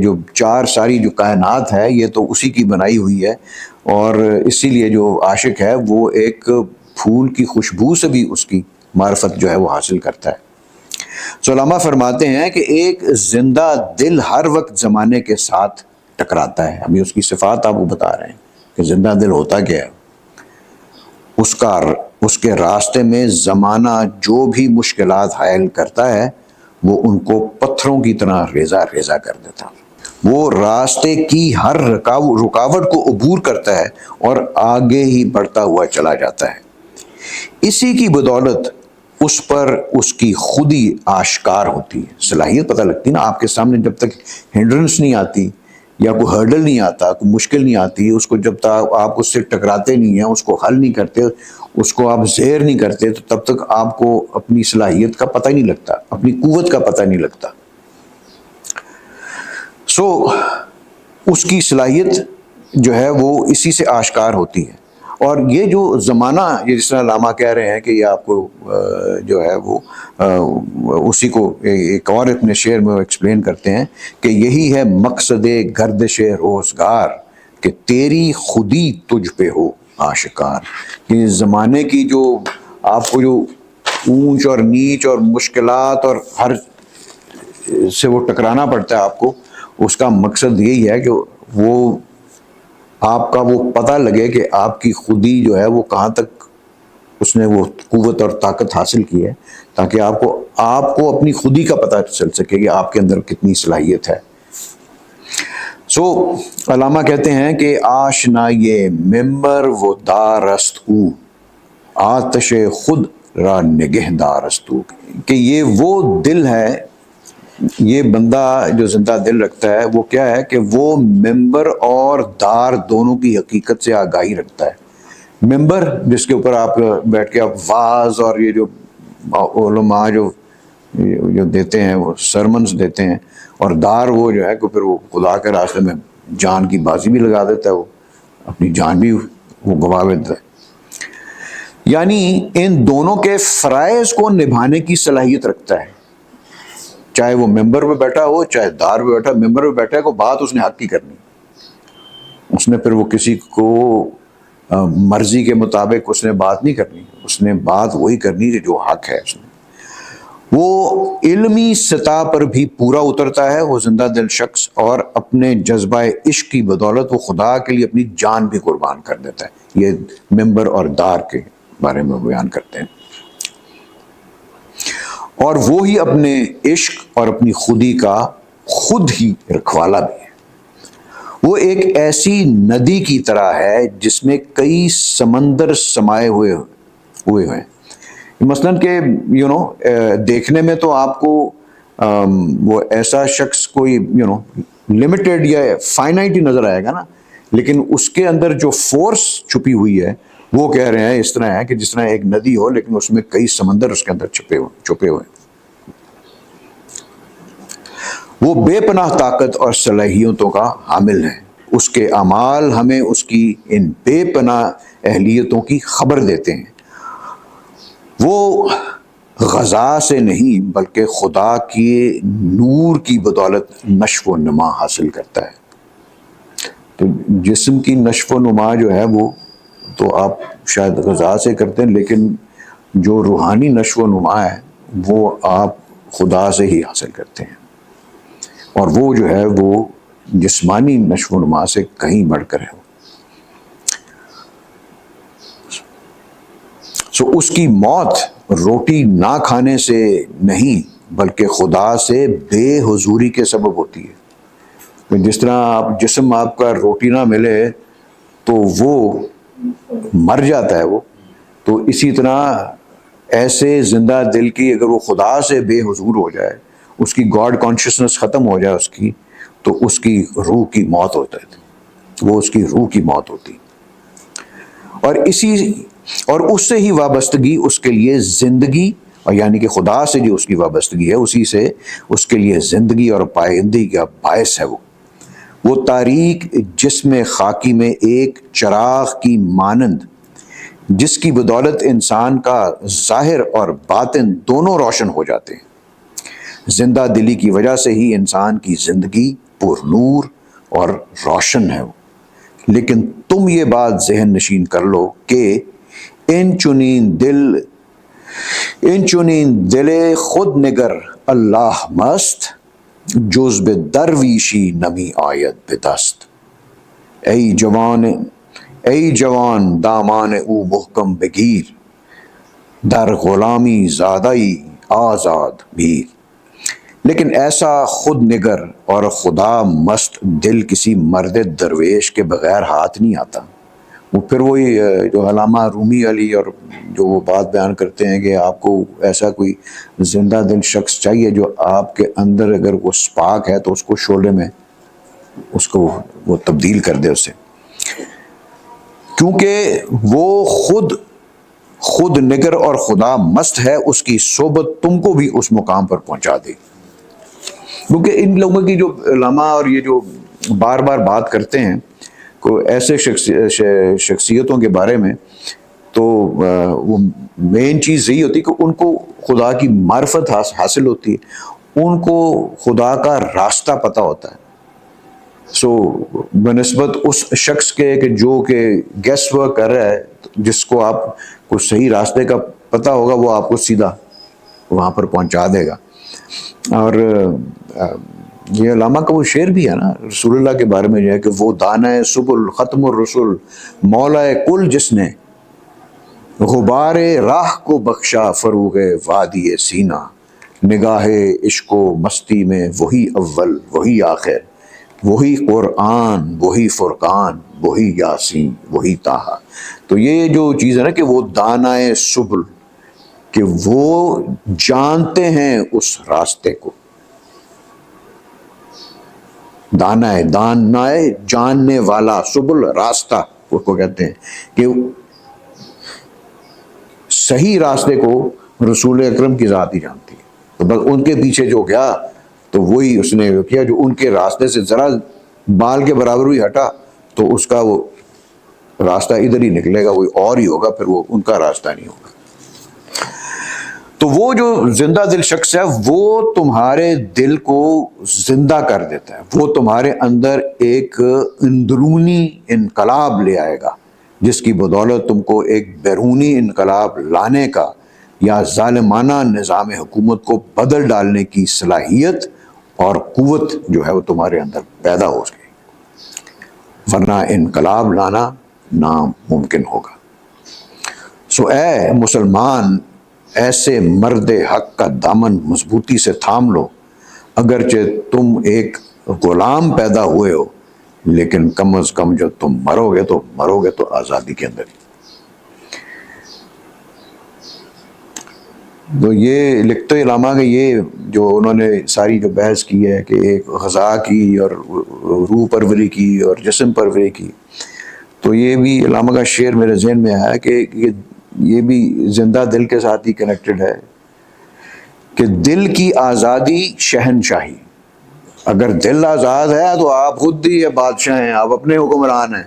جو 4 ساری جو کائنات ہے یہ تو اسی کی بنائی ہوئی ہے، اور اسی لیے جو عاشق ہے وہ ایک پھول کی خوشبو سے بھی اس کی معرفت جو ہے وہ حاصل کرتا ہے۔ علماء فرماتے ہیں کہ ایک زندہ دل ہر وقت زمانے کے ساتھ ٹکراتا ہے. ابھی اس کی صفات آپ کو بتا رہے ہیں کہ زندہ دل ہوتا کیا ہے. اس کے راستے میں زمانہ جو بھی مشکلات حائل کرتا ہے وہ ان کو پتھروں کی طرح ریزہ ریزہ کر دیتا. وہ راستے کی ہر رکاوٹ کو عبور کرتا ہے اور آگے ہی بڑھتا ہوا چلا جاتا ہے. اسی کی بدولت اس پر اس کی خودی آشکار ہوتی ہے. صلاحیت پتہ لگتی ہے نا آپ کے سامنے. جب تک ہنڈرنس نہیں آتی یا کوئی ہرڈل نہیں آتا, کوئی مشکل نہیں آتی, اس کو جب تک آپ اس سے ٹکراتے نہیں ہیں, اس کو حل نہیں کرتے, اس کو آپ زیر نہیں کرتے, تو تب تک آپ کو اپنی صلاحیت کا پتہ ہی نہیں لگتا, اپنی قوت کا پتہ نہیں لگتا. اس کی صلاحیت جو ہے وہ اسی سے آشکار ہوتی ہے. اور یہ جو زمانہ, یہ جس طرح علامہ کہہ رہے ہیں کہ یہ آپ کو جو ہے وہ اسی کو ایک اور اپنے شعر میں ایکسپلین کرتے ہیں کہ یہی ہے مقصد گردش روزگار کہ تیری خودی تجھ پہ ہو آشکار. کہ زمانے کی جو آپ کو جو اونچ اور نیچ اور مشکلات اور ہر سے وہ ٹکرانا پڑتا ہے آپ کو, اس کا مقصد یہی ہے کہ وہ آپ کا وہ پتہ لگے کہ آپ کی خودی جو ہے وہ کہاں تک اس نے وہ قوت اور طاقت حاصل کی ہے, تاکہ آپ کو اپنی خودی کا پتہ چل سکے کہ آپ کے اندر کتنی صلاحیت ہے. علامہ کہتے ہیں کہ آشنائے ممبر وہ دارست او آتش خود را نگہ دارست او. کہ یہ وہ دل ہے, یہ بندہ جو زندہ دل رکھتا ہے وہ کیا ہے کہ وہ ممبر اور دار دونوں کی حقیقت سے آگاہی رکھتا ہے. ممبر جس کے اوپر آپ بیٹھ کے آپ واعظ اور یہ جو علماء جو دیتے ہیں وہ سرمنز دیتے ہیں, اور دار وہ جو ہے کہ پھر وہ خدا کے راستے میں جان کی بازی بھی لگا دیتا ہے, وہ اپنی جان بھی وہ گنوا دیتا ہے. یعنی ان دونوں کے فرائض کو نبھانے کی صلاحیت رکھتا ہے, چاہے وہ ممبر پہ بیٹھا ہو چاہے دار پہ بیٹھا. ممبر پہ بیٹھا ہے کو بات اس نے حق کی کرنی, اس نے پھر وہ کسی کو مرضی کے مطابق اس نے بات نہیں کرنی, اس نے بات وہی کرنی کہ جو حق ہے. اس نے وہ علمی سطح پر بھی پورا اترتا ہے وہ زندہ دل شخص, اور اپنے جذبہ عشق کی بدولت وہ خدا کے لیے اپنی جان بھی قربان کر دیتا ہے. یہ ممبر اور دار کے بارے میں بیان کرتے ہیں. اور وہی اپنے عشق اور اپنی خودی کا خود ہی رکھوالا بھی ہے. وہ ایک ایسی ندی کی طرح ہے جس میں کئی سمندر سمائے ہوئے ہیں. مثلاً کہ دیکھنے میں تو آپ کو وہ ایسا شخص کوئی لمیٹڈ یا فائنائٹ ہی نظر آئے گا نا, لیکن اس کے اندر جو فورس چھپی ہوئی ہے وہ کہہ رہے ہیں اس طرح ہے کہ جس طرح ایک ندی ہو لیکن اس میں کئی سمندر اس کے اندر چھپے ہوئے. وہ بے پناہ طاقت اور صلاحیتوں کا حامل ہے. اس کے اعمال ہمیں اس کی ان بے پناہ اہلیتوں کی خبر دیتے ہیں. وہ غذا سے نہیں بلکہ خدا کے نور کی بدولت نشو و نما حاصل کرتا ہے. تو جسم کی نشو و نما جو ہے وہ تو آپ شاید غذا سے کرتے ہیں, لیکن جو روحانی نشو و نما ہے وہ آپ خدا سے ہی حاصل کرتے ہیں, اور وہ جو ہے وہ جسمانی نشو و نما سے کہیں بڑھ کر ہے. اس کی موت روٹی نہ کھانے سے نہیں بلکہ خدا سے بے حضوری کے سبب ہوتی ہے. جس طرح جسم آپ کا روٹی نہ ملے تو وہ مر جاتا ہے, وہ تو اسی طرح ایسے زندہ دل کی اگر وہ خدا سے بے حضور ہو جائے, اس کی گاڈ کانشیسنس ختم ہو جائے اس کی, تو اس کی روح کی موت ہوتا ہے, وہ اس کی روح کی موت ہوتی. اور اس سے ہی وابستگی اس کے لیے زندگی, اور یعنی کہ خدا سے جو اس کی وابستگی ہے اسی سے اس کے لیے زندگی اور پائندگی کا باعث ہے. وہ تاریک جسم خاکی میں ایک چراغ کی مانند جس کی بدولت انسان کا ظاہر اور باطن دونوں روشن ہو جاتے ہیں. زندہ دلی کی وجہ سے ہی انسان کی زندگی پر نور اور روشن ہے. لیکن تم یہ بات ذہن نشین کر لو کہ ان چنین دل ان چنین دل خود نگر اللہ مست، جز به درویشی نمی آید به دست. ای جوان دامان او محکم بگیر، در غلامی زادئی آزاد میر. لیکن ایسا خود نگر اور خدا مست دل کسی مرد درویش کے بغیر ہاتھ نہیں آتا. وہ پھر وہی جو علامہ رومی علی اور جو وہ بات بیان کرتے ہیں کہ آپ کو ایسا کوئی زندہ دل شخص چاہیے جو آپ کے اندر اگر وہ سپاک ہے تو اس کو شعلے میں اس کو وہ تبدیل کر دے اسے، کیونکہ وہ خود نگر اور خدا مست ہے، اس کی صحبت تم کو بھی اس مقام پر پہنچا دے. کیونکہ ان لوگوں کی جو علماء اور یہ جو بار بار بات کرتے ہیں کو ایسے شخصیتوں کے بارے میں، تو وہ مین چیز یہی ہوتی ہے کہ ان کو خدا کی معرفت حاصل ہوتی ہے، ان کو خدا کا راستہ پتہ ہوتا ہے. سو بنسبت اس شخص کے کہ جو کہ گیس ورک کر رہا ہے، جس کو آپ کو صحیح راستے کا پتہ ہوگا وہ آپ کو سیدھا وہاں پر پہنچا دے گا. اور یہ علامہ کا وہ شعر بھی ہے نا رسول اللہ کے بارے میں، جو ہے کہ وہ دانہ سبل ختم الرسل مولا کل، جس نے غبار راہ کو بخشا فروغ وادی سینہ. نگاہ عشق و مستی میں وہی اول وہی آخر، وہی قرآن وہی فرقان وہی یاسین وہی طٰہٰ. تو یہ جو چیز ہے نا کہ وہ دانہ سبل، کہ وہ جانتے ہیں اس راستے کو. دانہ جاننے والا، سبل راستہ اس کو کہتے ہیں، کہ صحیح راستے کو رسول اکرم کی ذات ہی جانتی ہے. تو بس ان کے پیچھے جو گیا تو وہی اس نے کیا، جو ان کے راستے سے ذرا بال کے برابر بھی ہٹا تو اس کا وہ راستہ ادھر ہی نکلے گا، وہی اور ہی ہوگا، پھر وہ ان کا راستہ نہیں ہوگا. تو وہ جو زندہ دل شخص ہے وہ تمہارے دل کو زندہ کر دیتا ہے، وہ تمہارے اندر ایک اندرونی انقلاب لے آئے گا، جس کی بدولت تم کو ایک بیرونی انقلاب لانے کا یا ظالمانہ نظام حکومت کو بدل ڈالنے کی صلاحیت اور قوت جو ہے وہ تمہارے اندر پیدا ہو گئی، ورنہ انقلاب لانا ناممکن ہوگا. سو اے مسلمان، ایسے مرد حق کا دامن مضبوطی سے تھام لو. اگرچہ تم ایک غلام پیدا ہوئے ہو، لیکن کم از کم جو تم مرو گے تو آزادی کے اندر ہی. تو یہ لکھتے علامہ کہ یہ جو انہوں نے ساری جو بحث کی ہے کہ ایک غذا کی اور روح پروری کی اور جسم پروری کی، تو یہ بھی علامہ کا شعر میرے ذہن میں آیا کہ یہ بھی زندہ دل کے ساتھ ہی کنیکٹڈ ہے کہ دل کی آزادی شہنشاہی. اگر دل آزاد ہے تو آپ خود ہی بادشاہ ہیں، آپ اپنے حکمران ہیں.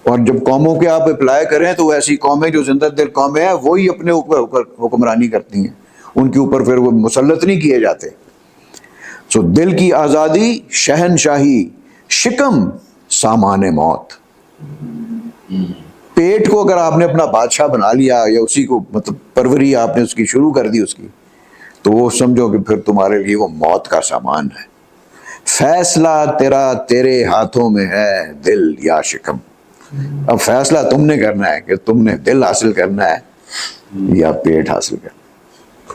اور جب قوموں کے آپ اپلائی کریں تو ایسی قومیں جو زندہ دل قومیں ہیں وہی اپنے اوپر حکمرانی کرتی ہیں، ان کے اوپر پھر وہ مسلط نہیں کیے جاتے. سو دل کی آزادی شہنشاہی، شکم سامان موت. پیٹ کو اگر آپ نے اپنا بادشاہ بنا لیا یا اسی کو مطلب پروری آپ نے اس کی شروع کر دی اس کی، تو وہ سمجھو کہ پھر تمہارے لیے وہ موت کا سامان ہے. فیصلہ تیرے ہاتھوں میں ہے دل یا شکم. اب فیصلہ تم نے کرنا ہے کہ تم نے دل حاصل کرنا ہے یا پیٹ حاصل کرنا ہے.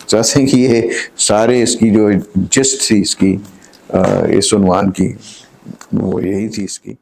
جیسے کہ یہ سارے اس کی جو جسٹ تھی اس کی اس عنوان کی وہ یہی تھی اس کی.